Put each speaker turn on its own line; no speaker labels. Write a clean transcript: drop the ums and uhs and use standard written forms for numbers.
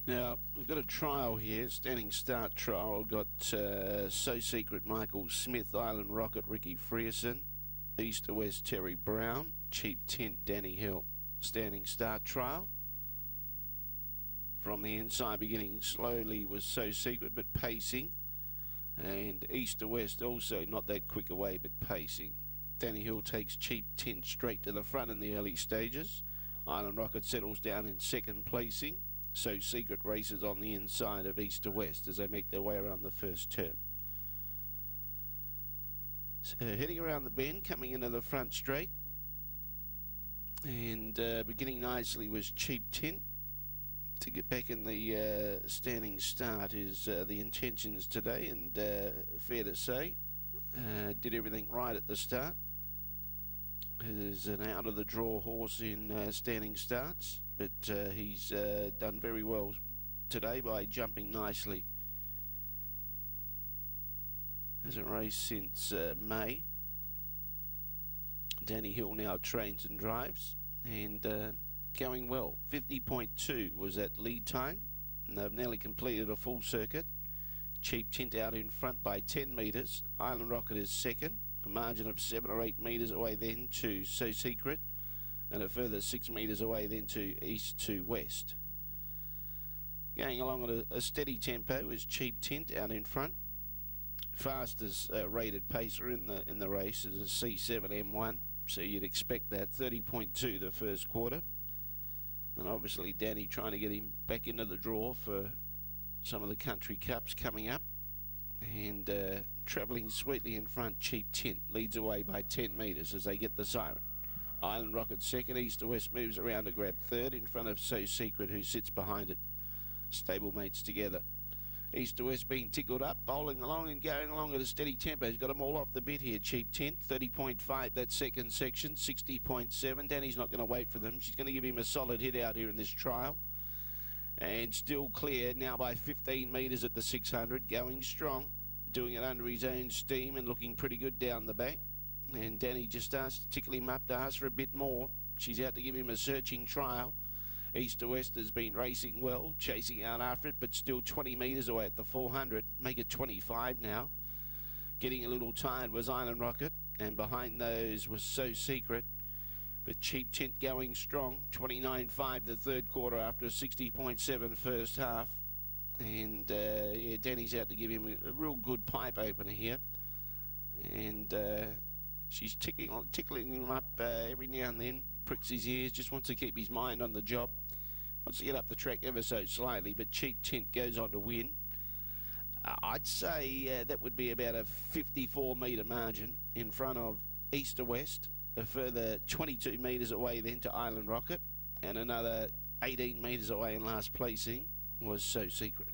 Now, we've got a trial here, standing start trial. We've got So Secret Michael Smith, Island Rocket Ricky Frierson, East to West Terry Brown, Cheap Tint Danny Hill. Standing start trial. From the inside, beginning slowly was So Secret, but pacing. And East to West also not that quick away, but pacing. Danny Hill takes Cheap Tint straight to the front in the early stages. Island Rocket settles down in second placing. So Secret races on the inside of East to West as they make their way around the first turn. So heading around the bend, coming into the front straight. And beginning nicely was Cheap Tint. To get back in the standing start is the intentions today, and fair to say, did everything right at the start. Is an out of the draw horse in standing starts, but he's done very well today by jumping nicely. Hasn't raced since May. Danny Hill now trains and drives, and going well. 50.2 was that lead time, and they've nearly completed a full circuit. Cheap Tint out in front by 10 metres. Island Rocket is second, a margin of 7 or 8 metres away then to So Secret, and a further 6 metres away then to East to West. Going along at a steady tempo is Cheap Tint out in front. Fastest rated pacer in the race is a C7 M1, so you'd expect that. 30.2 the first quarter. And obviously Danny trying to get him back into the draw for some of the country cups coming up. And travelling sweetly in front, Cheap Tint leads away by 10 metres as they get the siren. Island Rocket second, East to West moves around to grab third in front of So Secret, who sits behind it. Stablemates together. East to West being tickled up, bowling along and going along at a steady tempo. He's got them all off the bit here. Cheap Tint, 30.5 that second section, 60.7. Danny's not going to wait for them. She's going to give him a solid hit out here in this trial. And still clear now by 15 metres at the 600, going strong, doing it under his own steam and looking pretty good down the back. And Danny just starts to tickle him up to ask for a bit more. She's out to give him a searching trial. East to West has been racing well, chasing out after it, but still 20 metres away at the 400. Make it 25 now. Getting a little tired was Island Rocket, and behind those was So Secret. But Cheap Tint going strong, 29.5 the third quarter after a 60.7 first half. And yeah, Danny's out to give him a real good pipe opener here. And she's tickling him up every now and then, pricks his ears, just wants to keep his mind on the job. Wants to get up the track ever so slightly, but Cheap Tint goes on to win. I'd say that would be about a 54 metre margin in front of East to West. A further 22 metres away then to Island Rocket, and another 18 metres away in last placing was So Secret.